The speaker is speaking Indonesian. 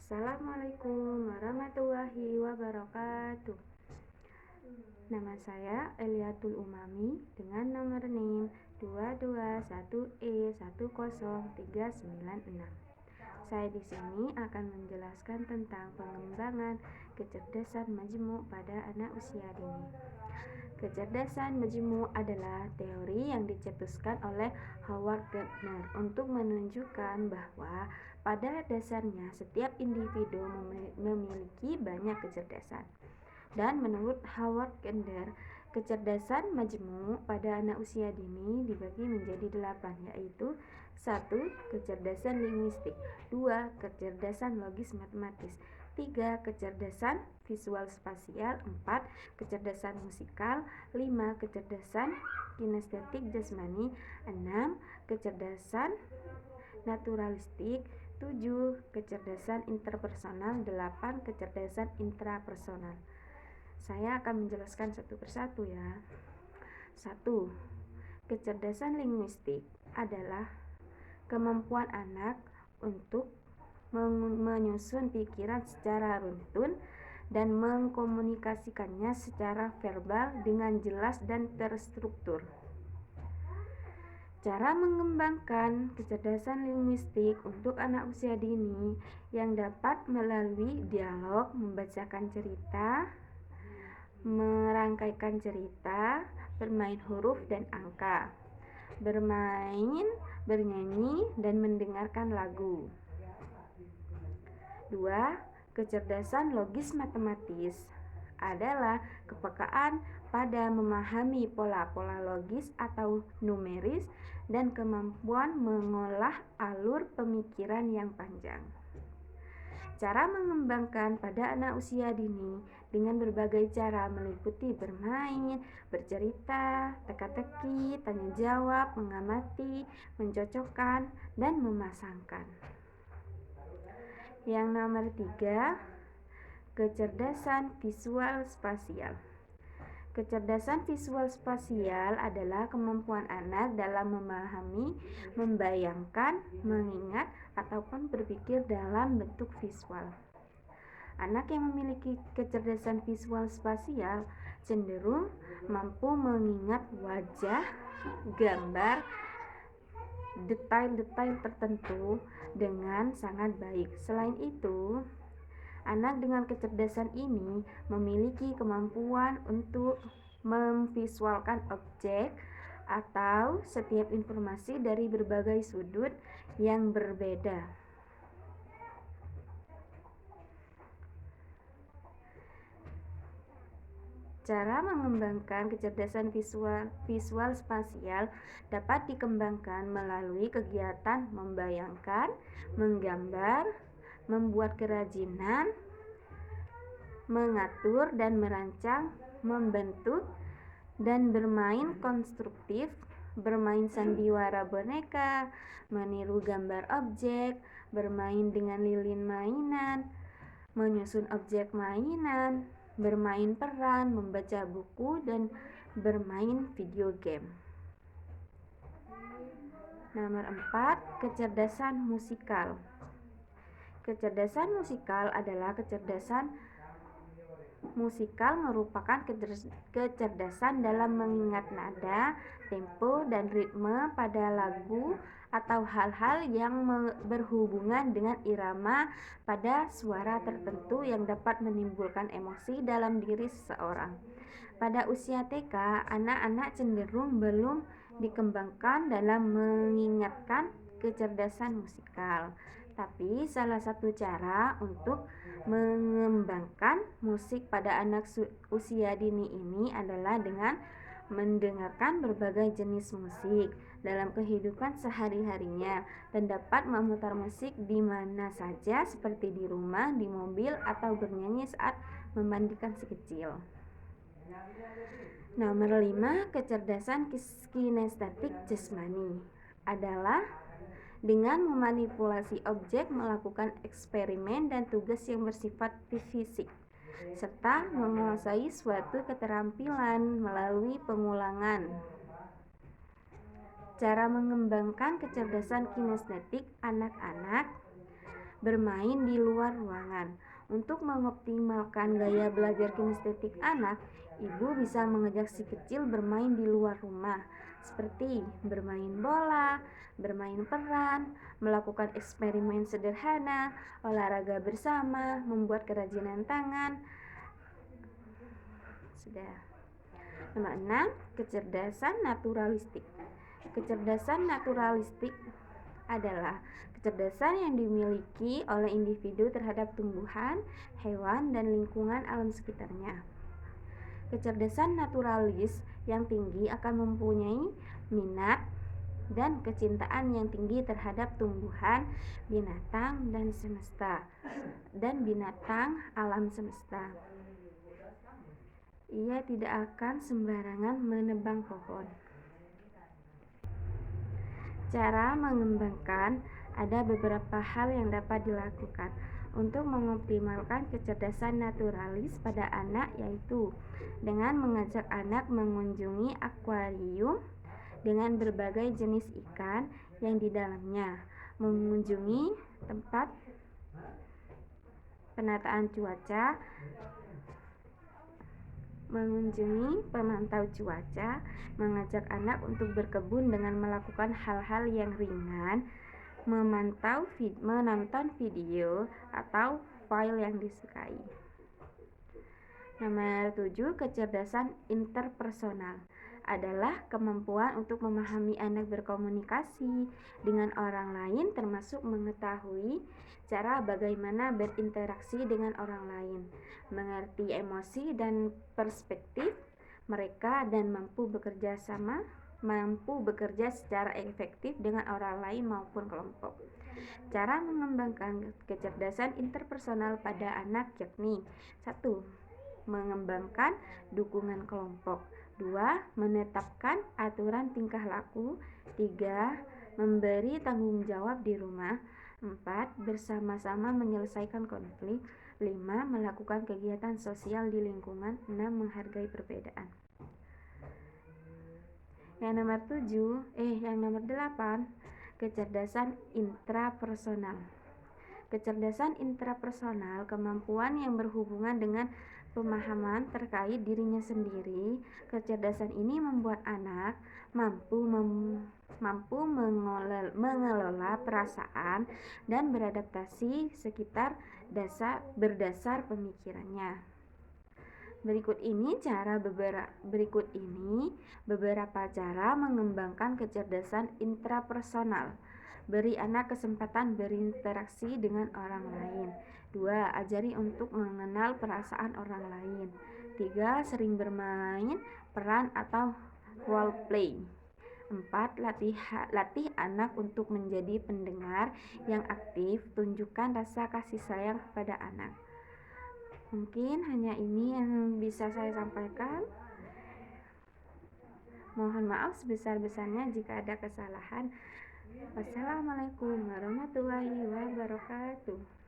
Assalamualaikum warahmatullahi wabarakatuh. Nama saya Eliatul Umami dengan nomor NIM 221E10396. Saya di sini akan menjelaskan tentang pengembangan kecerdasan majmuk pada anak usia dini. Kecerdasan majmuk adalah teori yang dicetuskan oleh Howard Gardner untuk menunjukkan bahwa pada dasarnya setiap individu memiliki banyak kecerdasan. Dan menurut Howard Gardner, kecerdasan majmuk pada anak usia dini dibagi menjadi 8, yaitu 1. Kecerdasan linguistik, 2. Kecerdasan logis matematis, 3. Kecerdasan visual spasial, 4. Kecerdasan musikal, 5. Kecerdasan kinestetik jasmani, 6. Kecerdasan naturalistik, 7. Kecerdasan interpersonal, 8. Kecerdasan intrapersonal. Saya akan menjelaskan satu persatu ya. 1. Kecerdasan linguistik adalah kemampuan anak untuk menyusun pikiran secara runtun dan mengkomunikasikannya secara verbal dengan jelas dan terstruktur. Cara mengembangkan kecerdasan linguistik untuk anak usia dini yang dapat melalui dialog, membacakan cerita, merangkaikan cerita, bermain huruf dan angka, bermain, bernyanyi, dan mendengarkan lagu. 2. Kecerdasan logis matematis adalah kepekaan pada memahami pola-pola logis atau numeris dan kemampuan mengolah alur pemikiran yang panjang. Cara mengembangkan pada anak usia dini dengan berbagai cara meliputi bermain, bercerita, teka-teki, tanya jawab, mengamati, mencocokkan, dan memasangkan. Yang nomor 3, kecerdasan visual spasial. Kecerdasan visual spasial adalah kemampuan anak dalam memahami, membayangkan, mengingat, ataupun berpikir dalam bentuk visual. Anak yang memiliki kecerdasan visual spasial cenderung mampu mengingat wajah, gambar, detail-detail tertentu dengan sangat baik. Selain itu, anak dengan kecerdasan ini memiliki kemampuan untuk memvisualkan objek atau setiap informasi dari berbagai sudut yang berbeda. Cara mengembangkan kecerdasan visual spasial dapat dikembangkan melalui kegiatan membayangkan, menggambar, membuat kerajinan, mengatur dan merancang, membentuk, dan bermain konstruktif, bermain sandiwara boneka, meniru gambar objek, bermain dengan lilin mainan, menyusun objek mainan, bermain peran, membaca buku, dan bermain video game. Nomor 4, kecerdasan musikal. Kecerdasan musikal adalah kecerdasan musikal merupakan kecerdasan dalam mengingat nada, tempo, dan ritme pada lagu atau hal-hal yang berhubungan dengan irama pada suara tertentu yang dapat menimbulkan emosi dalam diri seseorang. Pada usia TK, anak-anak cenderung belum dikembangkan dalam mengingatkan kecerdasan musikal. Tapi salah satu cara untuk mengembangkan musik pada anak usia dini ini adalah dengan mendengarkan berbagai jenis musik dalam kehidupan sehari-harinya dan dapat memutar musik di mana saja seperti di rumah, di mobil, atau bernyanyi saat memandikan si kecil. Nomor 5, kecerdasan kinestetik jasmani adalah dengan memanipulasi objek, melakukan eksperimen dan tugas yang bersifat fisik, serta menguasai suatu keterampilan melalui pengulangan. Cara mengembangkan kecerdasan kinestetik anak-anak bermain di luar ruangan. Untuk mengoptimalkan gaya belajar kinestetik anak, ibu bisa mengajak si kecil bermain di luar rumah, seperti bermain bola, bermain peran, melakukan eksperimen sederhana, olahraga bersama, membuat kerajinan tangan. Sudah. Nomor 6, kecerdasan naturalistik. Kecerdasan naturalistik adalah kecerdasan yang dimiliki oleh individu terhadap tumbuhan, hewan, dan lingkungan alam sekitarnya. Kecerdasan naturalis yang tinggi akan mempunyai minat dan kecintaan yang tinggi terhadap tumbuhan, binatang, dan binatang alam semesta. Ia tidak akan sembarangan menebang pohon. Cara mengembangkan, ada beberapa hal yang dapat dilakukan untuk mengoptimalkan kecerdasan naturalis pada anak, yaitu dengan mengajak anak mengunjungi akuarium dengan berbagai jenis ikan yang di dalamnya, mengunjungi tempat penataan cuaca, mengunjungi pemantau cuaca, mengajak anak untuk berkebun dengan melakukan hal-hal yang ringan, menonton video atau file yang disukai. Nomor 7, kecerdasan interpersonal adalah kemampuan untuk memahami anak berkomunikasi dengan orang lain, termasuk mengetahui cara bagaimana berinteraksi dengan orang lain, mengerti emosi dan perspektif mereka, dan mampu bekerja secara efektif dengan orang lain maupun kelompok. Cara mengembangkan kecerdasan interpersonal pada anak yakni 1. Mengembangkan dukungan kelompok. 2. Menetapkan aturan tingkah laku. 3. Memberi tanggung jawab di rumah. 4. Bersama-sama menyelesaikan konflik. 5. Melakukan kegiatan sosial di lingkungan. 6. Menghargai perbedaan. Yang nomor 8, kecerdasan intrapersonal. Kecerdasan intrapersonal, kemampuan yang berhubungan dengan pemahaman terkait dirinya sendiri. Kecerdasan ini membuat anak mampu mengelola perasaan dan beradaptasi sekitar berdasar pemikirannya. Berikut ini beberapa cara mengembangkan kecerdasan intrapersonal. Beri anak kesempatan berinteraksi dengan orang lain. 2. Ajari untuk mengenal perasaan orang lain. 3. Sering bermain peran atau role play. 4. Latih anak untuk menjadi pendengar yang aktif. Tunjukkan rasa kasih sayang kepada anak. Mungkin hanya ini yang bisa saya sampaikan. Mohon maaf sebesar-besarnya jika ada kesalahan. Wassalamualaikum warahmatullahi wabarakatuh.